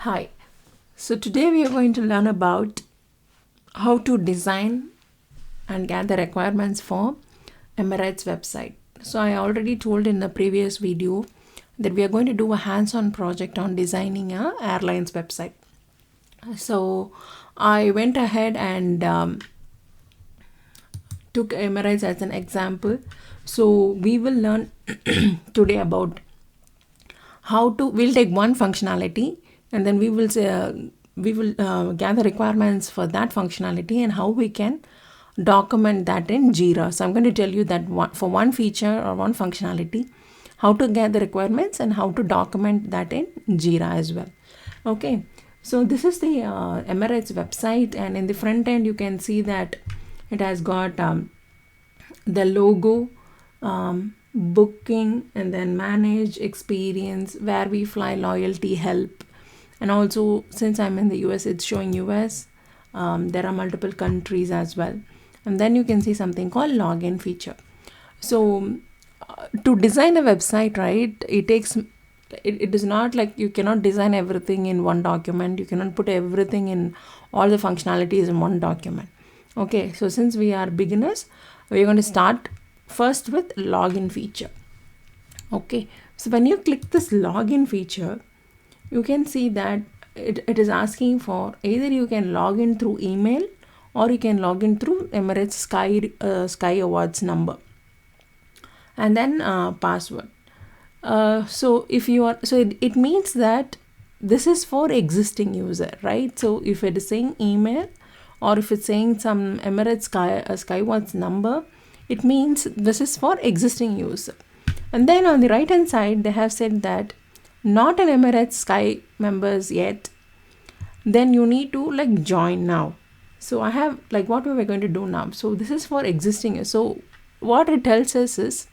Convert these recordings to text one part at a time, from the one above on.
Hi. So today we are going to learn about how to design and gather requirements for Emirates website. So I already told in the previous video that we are going to do a hands-on project on designing a airline's website. So I went ahead and took Emirates as an example. So we will learn today about we'll take one functionality and then we will gather requirements for that functionality and how we can document that in Jira. So I'm going to tell you that for one feature or one functionality, how to gather requirements and how to document that in Jira as well. Okay, so this is the Emirates website, and in the front end you can see that it has got the logo, booking, and then manage, experience, where we fly, loyalty, help. And also, since I'm in the US, it's showing US. There are multiple countries as well. And then you can see something called login feature. So to design a website, right, it is not like you cannot design everything in one document. You cannot put everything in all the functionalities in one document. Okay, so since we are beginners, we're going to start first with login feature. Okay, so when you click this login feature, you can see that it is asking for either you can log in through email or you can log in through Emirates Sky Awards number, and then password. It means that this is for existing user, right? So if it is saying email or if it's saying some Emirates Skywards number, it means this is for existing user. And then on the right hand side, they have said that not an Emirates Sky members yet, then you need to like join now. So I have like what we were going to do now. So this is for existing. So what it tells us is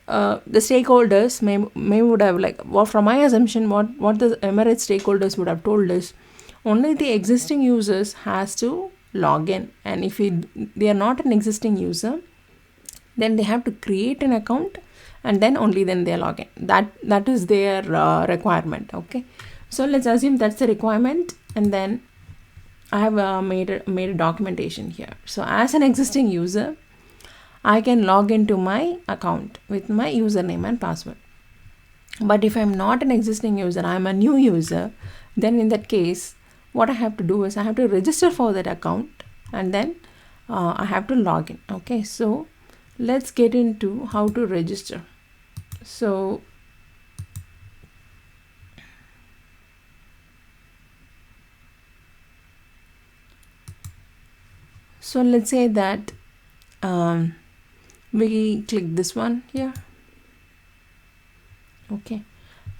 the stakeholders may would have like, well, from my assumption, what the Emirates stakeholders would have told us, only the existing users has to log in, and if they are not an existing user, then they have to create an account and then only then they log in. That is their requirement. Okay, so let's assume that's the requirement, and then I have made a documentation here. So as an existing user, I can log into my account with my username and password. But if I'm not an existing user, I'm a new user, then in that case, what I have to do is I have to register for that account, and then I have to log in. Okay, so let's get into how to register. So let's say that we click this one here. Okay,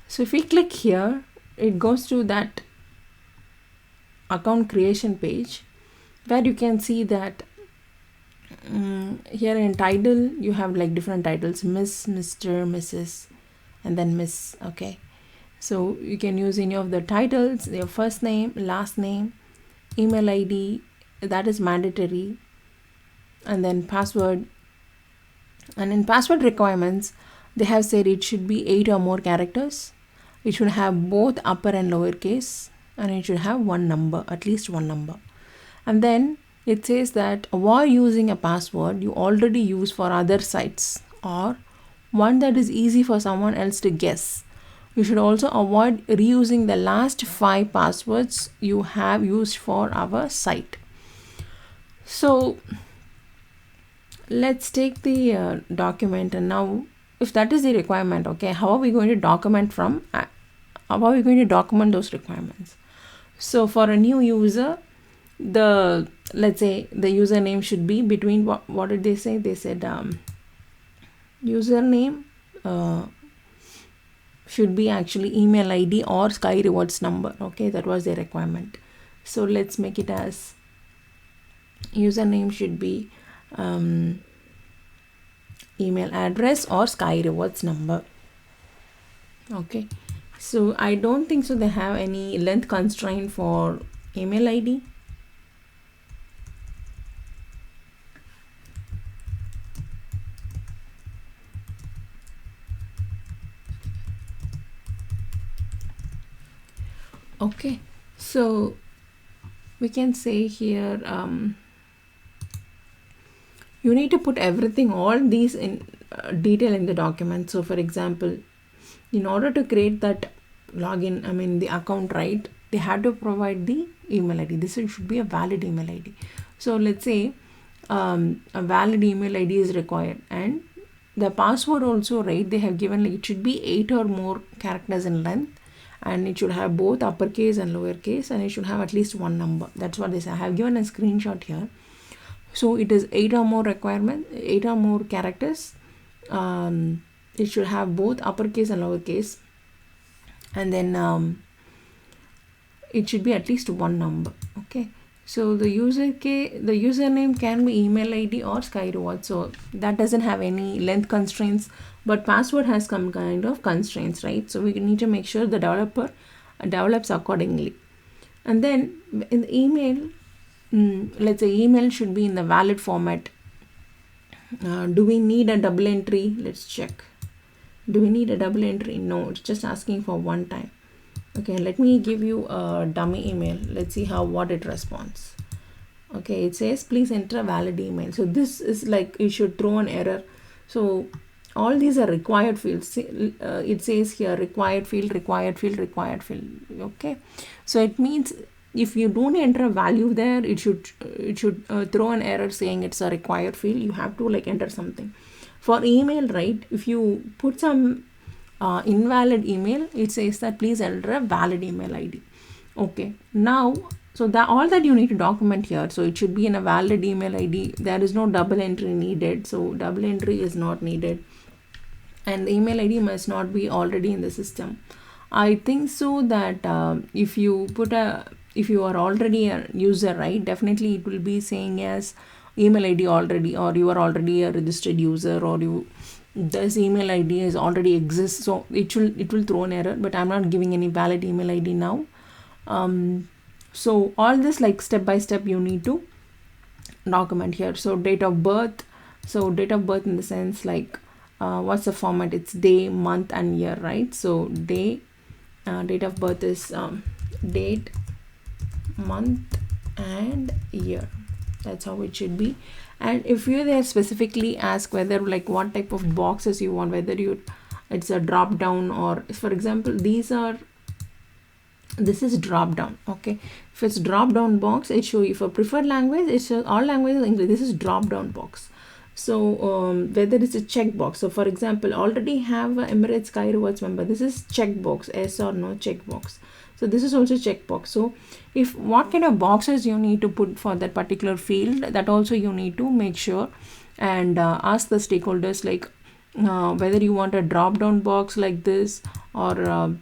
so if we click here, it goes to that account creation page where you can see that here in title you have like different titles: Miss, Mr, Mrs, and then Miss. Okay, so you can use any of the titles, your first name, last name, email ID, that is mandatory, and then password. And in password requirements, they have said it should be 8 or more characters, it should have both upper and lower case, and it should have one number, at least one number. And then it says that avoid using a password you already use for other sites or one that is easy for someone else to guess. You should also avoid reusing the last 5 passwords you have used for our site. So let's take the document, and now if that is the requirement, okay, how are we going to document those requirements? So for a new user, let's say the username should be between what did they say? They said username should be actually email ID or Sky Rewards number. Okay, that was their requirement. So let's make it as username should be email address or Sky Rewards number. Okay, so I don't think so they have any length constraint for email ID. Okay, so we can say here you need to put everything, all these in detail in the document. So for example, in order to create that login, I mean the account, right, they had to provide the email ID. This should be a valid email ID. So let's say a valid email ID is required, and the password also, right, they have given like it should be 8 or more characters in length, and it should have both uppercase and lowercase, and it should have at least one number. That's what they say. I have given a screenshot here. So it is 8 or more requirement, 8 or more characters. It should have both uppercase and lowercase, and then it should be at least one number. Okay, so the username can be email ID or skyreward, so that doesn't have any length constraints, but password has some kind of constraints, right? So we need to make sure the developer develops accordingly. And then in the email, let's say email should be in the valid format. Do we need a double entry? Let's check. Do we need a double entry? No, it's just asking for one time. Okay, let me give you a dummy email. Let's see what it responds. Okay, it says please enter a valid email. So this is like it should throw an error. So all these are required fields. It says here required field, required field, required field. Okay, so it means if you don't enter a value there, it should throw an error saying it's a required field. You have to like enter something. For email, right, if you put some invalid email, it says that please enter a valid email ID. Okay, now so that all that you need to document here, so it should be in a valid email ID. There is no double entry needed, so double entry is not needed, and the email ID must not be already in the system. I think so that if you are already a user, right, definitely it will be saying as email ID already, or you are already a registered user, or this email ID is already exists, so it will throw an error. But I'm not giving any valid email ID now. So all this like step by step you need to document here. So date of birth. So date of birth in the sense like what's the format? It's day, month, and year, right? So date of birth is date, month, and year. That's how it should be. And if you there specifically ask whether like what type of boxes you want, whether it's a drop down, or for example this is drop down. Okay, if it's drop down box, it show you for preferred language, it shows all languages English. This is drop down box. So whether it's a checkbox, so for example already have a Emirates Sky Rewards member, this is checkbox, yes or no checkbox. So this is also checkbox. So if what kind of boxes you need to put for that particular field, that also you need to make sure and ask the stakeholders like whether you want a drop down box like this, or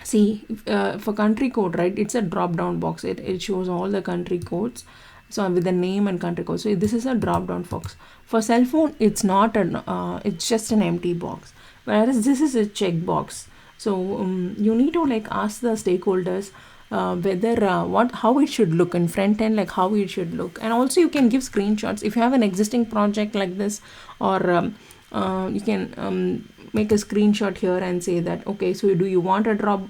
see for country code, right, it's a drop down box. It shows all the country codes, so with the name and country code. So this is a drop down box. For cell phone, it's not it's just an empty box, whereas this is a check box. So you need to like ask the stakeholders whether how it should look in front end, like how it should look. And also you can give screenshots if you have an existing project like this, or you can make a screenshot here and say that okay, so do you want a drop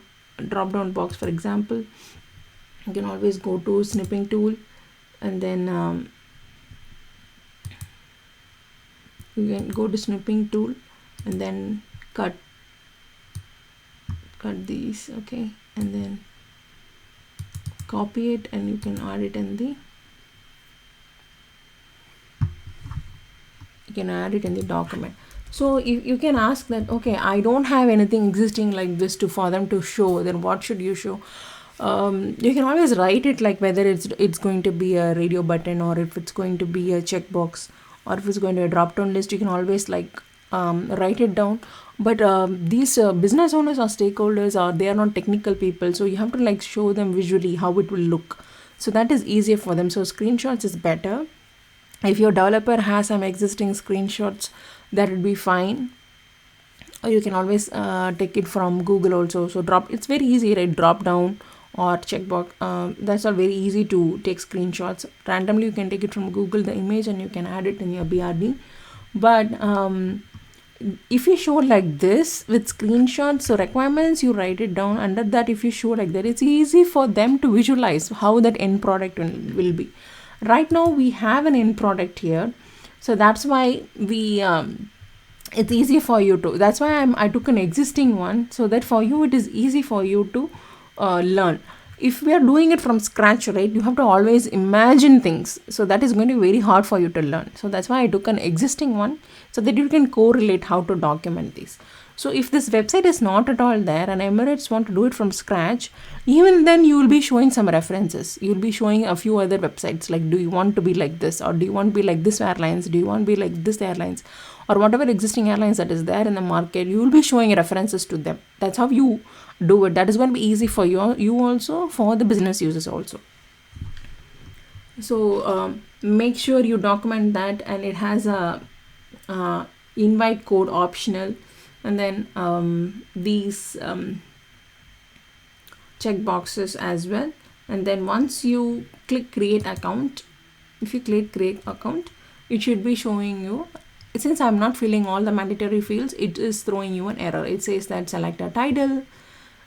down box? For example, you can always go to snipping tool, and then you can go to snipping tool and then cut these. Okay, and then copy it, and you can add it in the document. So you can ask that okay, I don't have anything existing like this for them to show, then what should you show? You can always write it like whether it's going to be a radio button, or if it's going to be a checkbox, or if it's going to be a drop down list. You can always like write it down. But these business owners or stakeholders, they are not technical people, so you have to like show them visually how it will look, so that is easier for them. So screenshots is better. If your developer has some existing screenshots, that would be fine. Or you can always take it from Google also. So it's very easy, right? Drop down or checkbox, that's all very easy to take screenshots. Randomly you can take it from Google, the image, and you can add it in your BRB. But if you show like this with screenshots, so requirements, you write it down. Under that, if you show like that, it's easy for them to visualize how that end product will be. Right now we have an end product here, so that's why we it's easy for you to, that's why I took an existing one, so that for you it is easy for you to learn. If we are doing it from scratch, right, you have to always imagine things, so that is going to be very hard for you to learn. So that's why I took an existing one, so that you can correlate how to document this. So if this website is not at all there and Emirates want to do it from scratch, even then you will be showing some references. You'll be showing a few other websites, like, do you want to be like this, or do you want to be like this airlines, do you want to be like this airlines, or whatever existing airlines that is there in the market, you will be showing references to them. That's how you do it. That is going to be easy for you also, for the business users also. So make sure you document that, and it has a invite code optional, and then these check boxes as well. And then once you click create account, if you click create account, it should be showing you, since I'm not filling all the mandatory fields, it is throwing you an error. It says that select a title,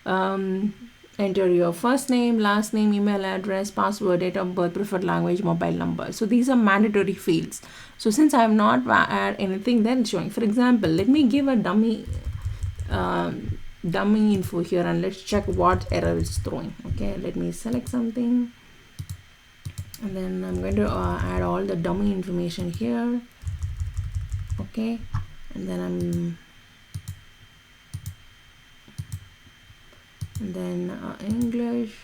enter your first name, last name, email address, password, date of birth, preferred language, mobile number. So these are mandatory fields. So since I have not add anything, then it's showing. For example, let me give a dummy info here, and let's check what error it's throwing. Okay, let me select something, and then I'm going to add all the dummy information here. Okay, and then English.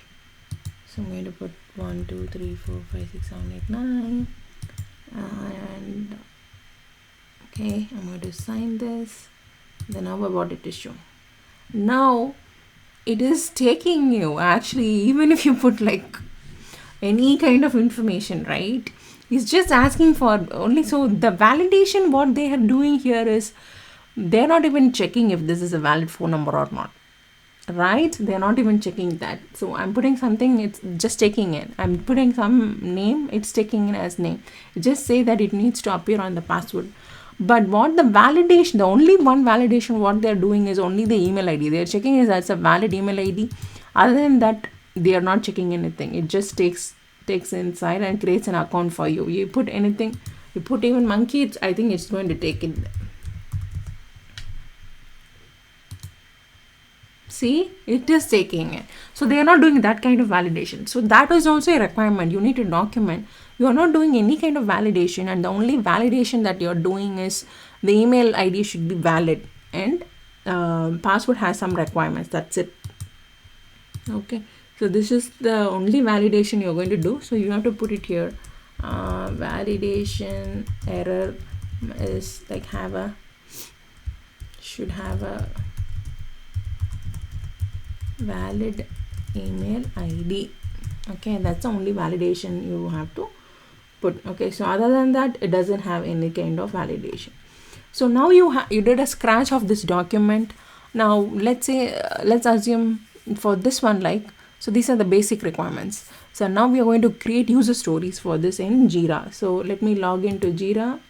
So I'm going to put 1 2 3 4 5 6 7 8 9, and okay, I'm going to sign this. Then how about it is shown. Now it is taking you, actually, even if you put like any kind of information, right, it's just asking for only. So the validation, what they are doing here is, they're not even checking if this is a valid phone number or not, right? They're not even checking that. So I'm putting something, it's just taking it. I'm putting some name, it's taking it as name. Just say that it needs to appear on the password. But what the validation, the only one validation what they're doing is only the email ID. They're checking is that's a valid email ID. Other than that, they are not checking anything. It just takes inside and creates an account for you. You put anything, you put even monkey, I think it's going to take it. See, it is taking it. So they are not doing that kind of validation. So that is also a requirement. You need to document. You are not doing any kind of validation, and the only validation that you're doing is the email ID should be valid, and password has some requirements. That's it. Okay, so this is the only validation you're going to do. So you have to put it here. Validation error is like should have a valid email ID. Okay, that's the only validation you have to put. Okay, so other than that, it doesn't have any kind of validation. So now you did a scratch of this document. Now let's say let's assume for this one, like, so these are the basic requirements. So now we are going to create user stories for this in Jira. So let me log into Jira.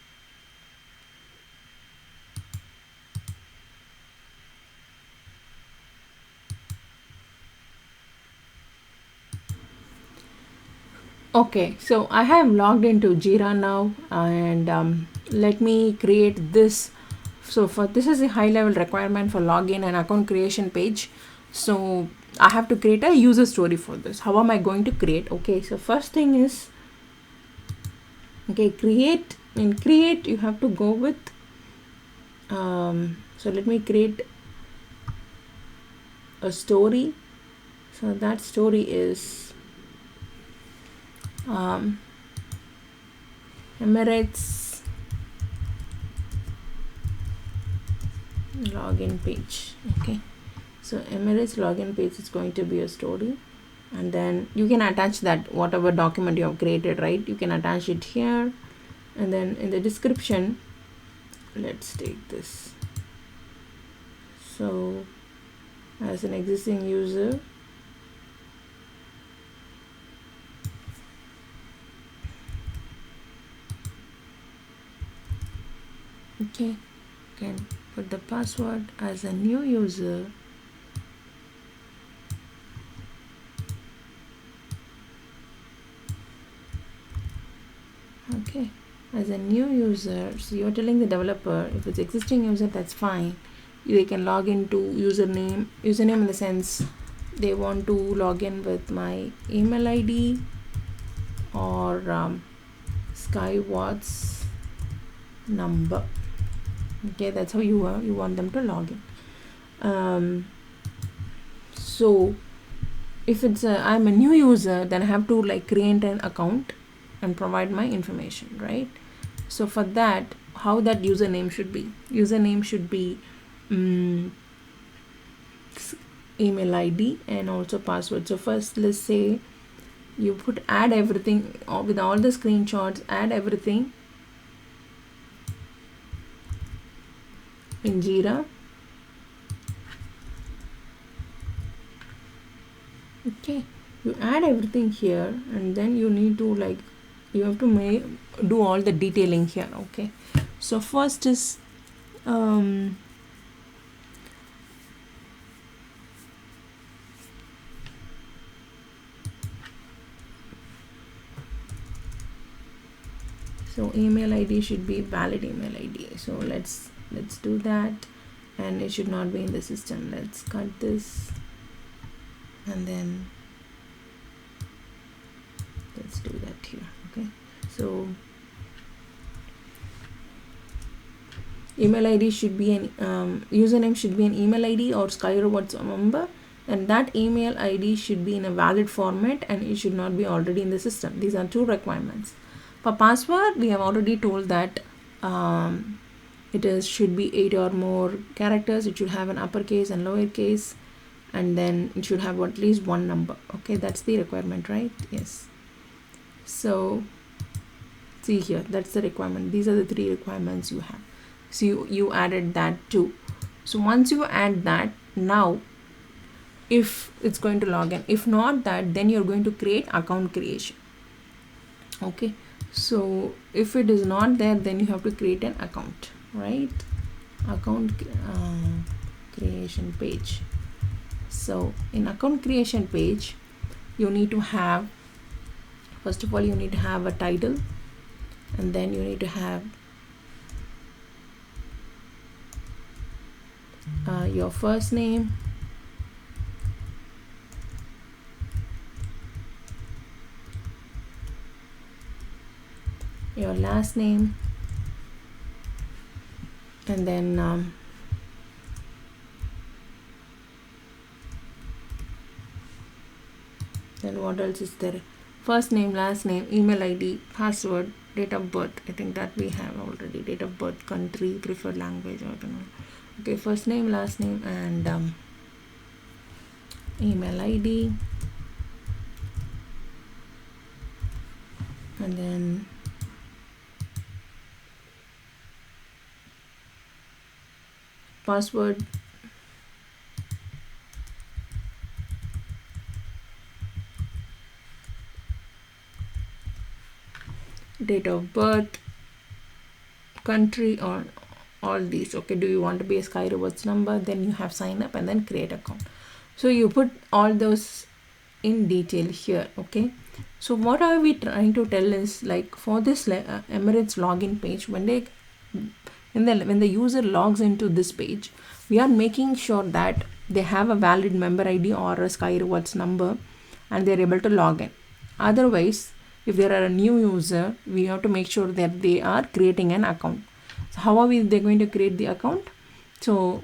Okay, so I have logged into Jira now, and let me create this. So for this is a high level requirement for login and account creation page. So I have to create a user story for this. How am I going to create? Okay, so first thing is, okay, create. In create, you have to go with so let me create a story. So that story is Emirates login page. Okay, so Emirates login page is going to be a story, and then you can attach that whatever document you have created, right? You can attach it here, and then in the description, let's take this. So as an existing user, okay, can put the password as a new user. Okay, as a new user, so you're telling the developer, if it's existing user, that's fine. They can log into username in the sense they want to log in with my email ID or Skywatts number. Okay, that's how you want them to log in. So if it's I'm a new user, then I have to like create an account and provide my information, right? So for that, how that username should be email ID and also password. So first, let's say you add everything with all the screenshots, add everything in Jira. Okay, you add everything here, and then you need to you have to do all the detailing here. Okay, so first is so email ID should be valid email ID. So let's do that, and it should not be in the system. Let's cut this, and then let's do that here. Okay, so email ID should be an username should be an email ID or Skywatts number, and that email ID should be in a valid format, and it should not be already in the system. These are two requirements. For password, we have already told that should be 8 or more characters. It should have an uppercase and lowercase, and then it should have at least one number. Okay, that's the requirement, right? Yes. So see here, that's the requirement. These are the three requirements you have. So you added that too. So once you add that, now if it's going to log in, if not that, then you're going to create account creation. Okay, so if it is not there, then you have to create an account, right? Account creation page. So in account creation page, you need to have, first of all, you need to have a title, and then you need to have your first name, your last name, and then what else is there? First name, last name, email ID, password, date of birth. I think that we have already. Date of birth, country, preferred language, I don't know. Okay, first name, last name, and email ID, and then password, date of birth, country, or all these. Okay, do you want to be a Skywatts number? Then you have sign up and then create account. So you put all those in detail here. Okay, so what are we trying to tell is, like, for this Emirates login page, when the user logs into this page, we are making sure that they have a valid member ID or a Skywatts number, and they're able to log in. Otherwise, if they are a new user, we have to make sure that they are creating an account. So how are they going to create the account? So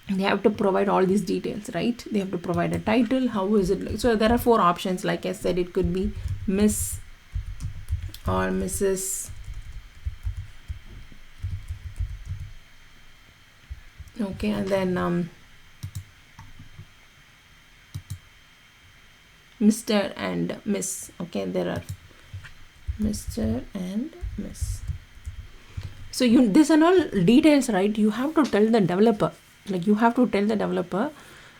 they have to provide all these details, right? They have to provide a title. How is it? So there are 4 options. Like I said, it could be Miss or Mrs. Okay, and then Mr. and Miss. Okay, there are Mr. and Miss. So these are all details, right? You have to tell the developer.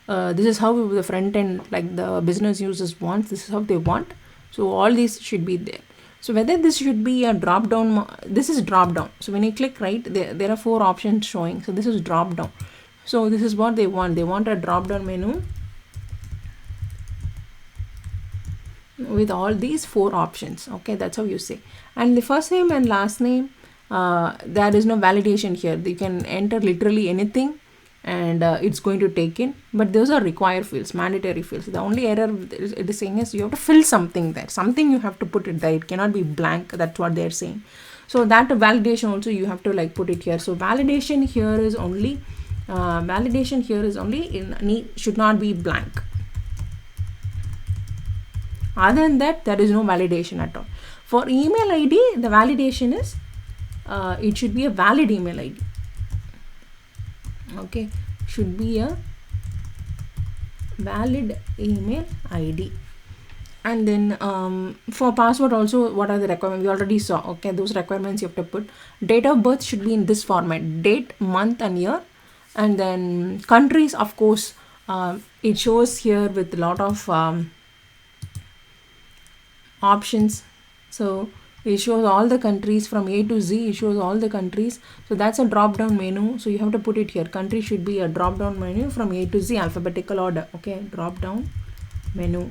This is how the front end, like the business users want. This is how they want. So all these should be there. So whether this should be a drop down, this is drop down. So when you click right, there are 4 options showing. So this is drop down. So this is what they want. They want a drop down menu with all these 4 options. Okay, that's how you say. And the first name and last name, there is no validation here. You can enter literally anything and it's going to take in, but those are required fields, mandatory fields. The only error it is saying is you have to fill something there, something you have to put it there. It cannot be blank. That's what they're saying. So that validation also you have to like put it here. So validation here is only should not be blank. Other than that, there is no validation at all. For email ID, the validation is it should be a valid email ID. Okay, should be a valid email ID. And then for password also, what are the requirements? We already saw. Okay, those requirements you have to put. Date of birth should be in this format: date, month, and year. And then countries, of course, it shows here with a lot of options. So it shows all the countries from A to Z. It shows all the countries. So that's a drop down menu. So you have to put it here. Country should be a drop down menu from A to Z, alphabetical order. Okay, drop down menu,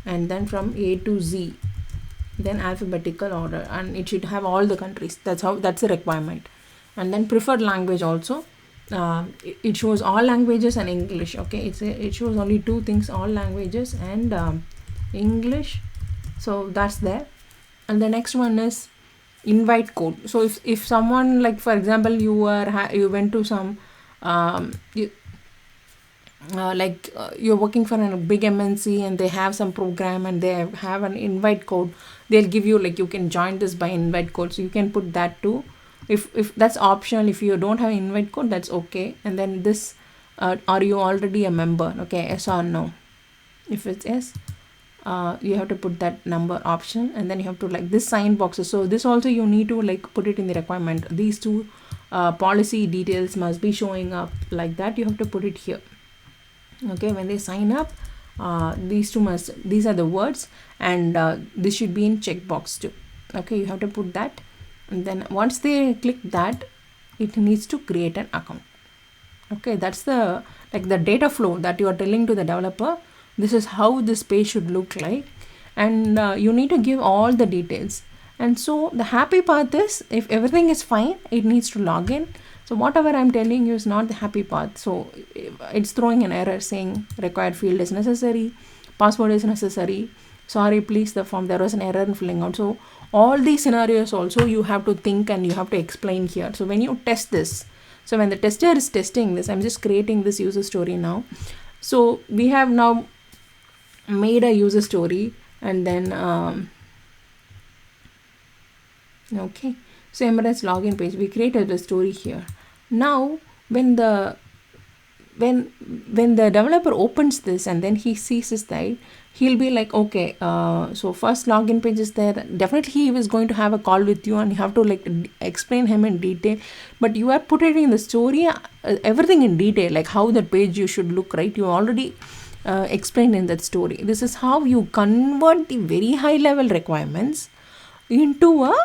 and then from A to Z, then alphabetical order, and it should have all the countries. That's the requirement. And then preferred language also. It shows all languages and English. Okay, it shows only 2 things: all languages and English. So that's there. And the next one is invite code. So if someone, like for example, you went to some you're working for a big MNC and they have some program and they have an invite code, they'll give you like you can join this by invite code. So you can put that too. If that's optional, if you don't have invite code, that's okay. And then this are you already a member? Okay, yes or no. If it's yes, you have to put that number option, and then you have to like this sign boxes. So this also you need to like put it in the requirement. These 2 policy details must be showing up like that. You have to put it here. Okay, when they sign up, these are the words, and this should be in checkbox too. Okay, you have to put that, and then once they click that, it needs to create an account. Okay, that's the data flow that you are telling to the developer. This is how this page should look like, and you need to give all the details. And so the happy part is, if everything is fine, it needs to log in. So whatever I'm telling you is not the happy part. So it's throwing an error saying required field is necessary, password is necessary, sorry please the form, there was an error in filling out. So all these scenarios also you have to think and you have to explain here. So when you test this, so when the tester is testing this, I'm just creating this user story now. So we have now made a user story, and then okay, so Emirates login page, we created a story here. Now when the developer opens this and then he sees this site, he'll be like, okay, so first login page is there. Definitely he was going to have a call with you and you have to like explain him in detail, but you are putting in the story everything in detail, like how the page you should look, right? You already explained in that story. This is how you convert the very high level requirements into a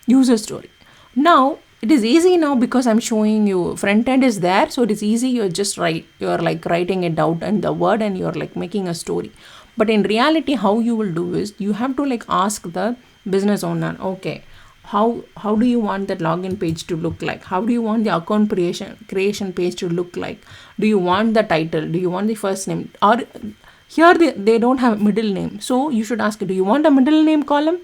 user story. Now it is easy now because I'm showing you front end is there, so it is easy. You're like writing it out in the word and you're like making a story. But in reality, how you will do is you have to like ask the business owner, okay, how do you want that login page to look like? How do you want the account creation page to look like? Do you want the title? Do you want the first name? Or here they don't have middle name, so you should ask, do you want a middle name column?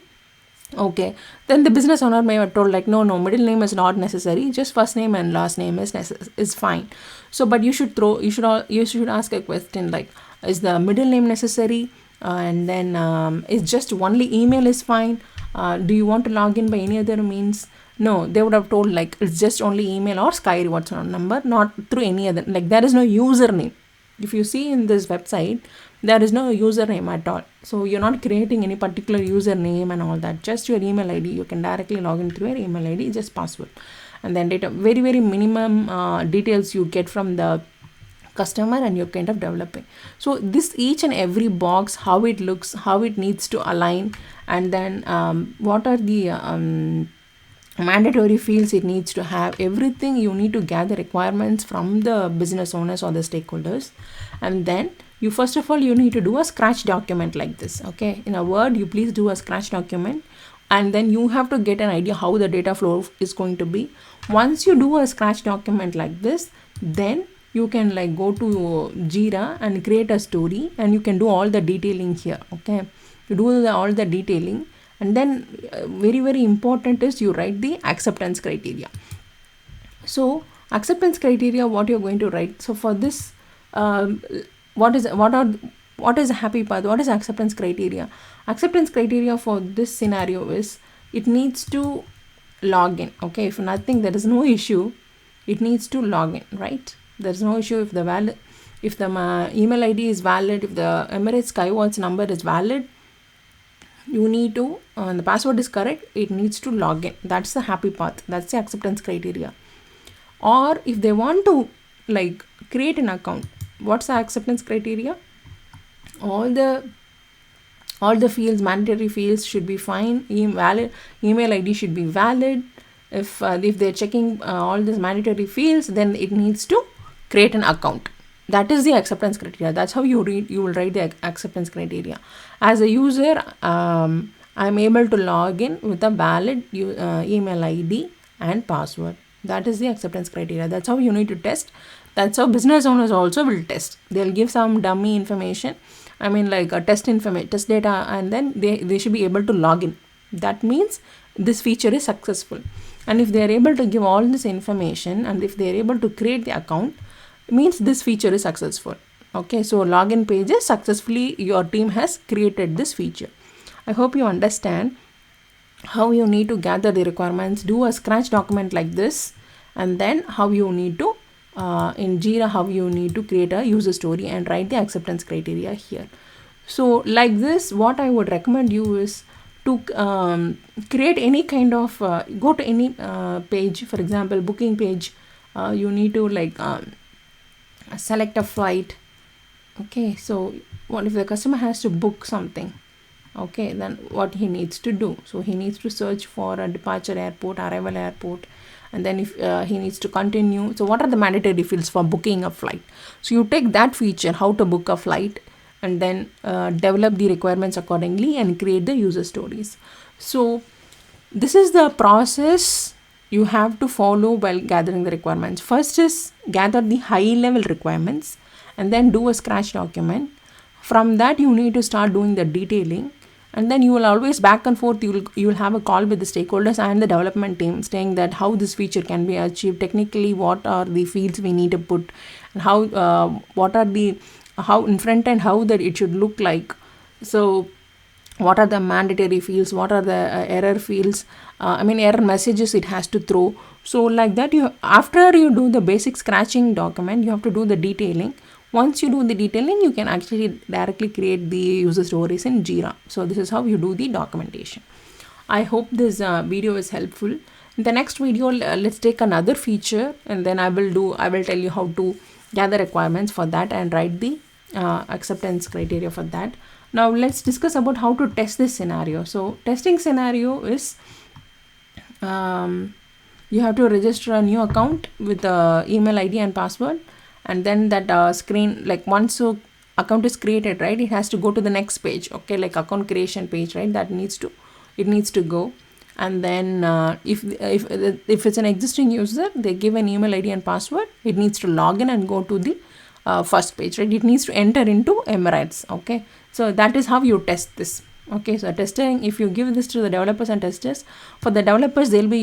Okay, then the business owner may have told like, no, middle name is not necessary, just first name and last name is fine. So but you should ask a question like, is the middle name necessary? And then is just only email is fine? Do you want to log in by any other means? No, they would have told like it's just only email or Sky Rewards number, not through any other, like there is no username. If you see in this website, there is no username at all. So you're not creating any particular username and all that, just your email ID. You can directly log in through your email ID, just password. And then data, very, very minimum details you get from the customer and you're kind of developing. So this each and every box, how it looks, how it needs to align, and then what are the mandatory fields it needs to have, everything you need to gather requirements from the business owners or the stakeholders. And then you first of all you need to do a scratch document like this. Okay, in a word, you please do a scratch document, and then you have to get an idea how the data flow is going to be. Once you do a scratch document like this, then you can like go to Jira and create a story, and you can do all the detailing here. Okay, you do all the detailing, and then very very important is you write the acceptance criteria. So acceptance criteria, what you're going to write. So for this, what is a happy path, what is acceptance criteria? Acceptance criteria for this scenario is it needs to log in. Okay, if nothing, there is no issue, it needs to log in, right? There's no issue if the email ID is valid, if the Emirates Skywatch number is valid, you need to the password is correct, it needs to log in. That's the happy path, that's the acceptance criteria. Or if they want to like create an account, what's the acceptance criteria? All the fields, mandatory fields should be fine, email ID should be valid. If they're checking all these mandatory fields, then it needs to create an account. That is the acceptance criteria. That's how you will write the acceptance criteria. As a user, I'm able to log in with a valid email ID and password. That is the acceptance criteria. That's how you need to test. That's how business owners also will test. They'll give some dummy information, I mean like a test data, and then they should be able to log in. That means this feature is successful. And if they are able to give all this information, and if they are able to create the account, means this feature is successful. Okay, so login pages successfully, your team has created this feature. I hope you understand how you need to gather the requirements, do a scratch document like this, and then how you need to in Jira, how you need to create a user story and write the acceptance criteria here. So like this, what I would recommend you is to create any kind of go to any page, for example booking page. You need to like select a flight. Okay, so what if the customer has to book something? Okay, then what he needs to do, so he needs to search for a departure airport, arrival airport, and then if he needs to continue, so what are the mandatory fields for booking a flight? So you take that feature, how to book a flight, and then develop the requirements accordingly and create the user stories. So this is the process you have to follow while gathering the requirements. First is gather the high level requirements, and then do a scratch document. From that you need to start doing the detailing, and then you will always back and forth, you will have a call with the stakeholders and the development team saying that how this feature can be achieved technically, what are the fields we need to put, and how what are the how in front end, how that it should look like. So what are the mandatory fields, what are the error fields, error messages it has to throw. So like that, you after you do the basic scratching document, you have to do the detailing. Once you do the detailing, you can actually directly create the user stories in Jira. So this is how you do the documentation. I hope this video is helpful. In the next video, let's take another feature, and then I will tell you how to gather requirements for that and write the acceptance criteria for that. Now let's discuss about how to test this scenario. So testing scenario is you have to register a new account with email ID and password, and then that screen, like once your account is created, right, it has to go to the next page. Okay, like account creation page, right, that needs to go. And then if it's an existing user, they give an email ID and password, it needs to log in and go to the first page, right, it needs to enter into Emirates. Okay, so that is how you test this. Okay, so testing, if you give this to the developers and testers, for the developers they'll be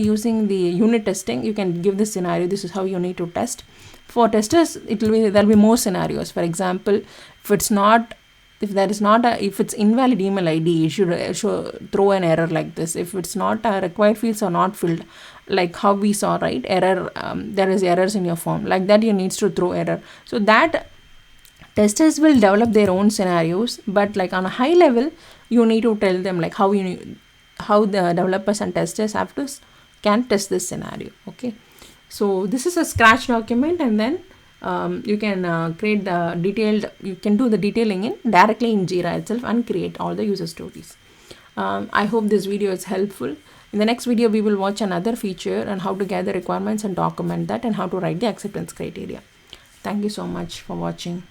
using the unit testing. You can give this scenario, this is how you need to test. For testers, there'll be more scenarios. For example, if it's invalid email ID, it should throw an error like this. If it's not required fields are not filled, like how we saw, right, error, there is errors in your form, like that you needs to throw error. So that testers will develop their own scenarios, but like on a high level, you need to tell them like how the developers and testers can test this scenario. Okay, so this is a scratch document, and then you can create the detailed, you can do the detailing in directly in Jira itself and create all the user stories. I hope this video is helpful. In the next video, we will watch another feature on how to gather requirements and document that, and how to write the acceptance criteria. Thank you so much for watching.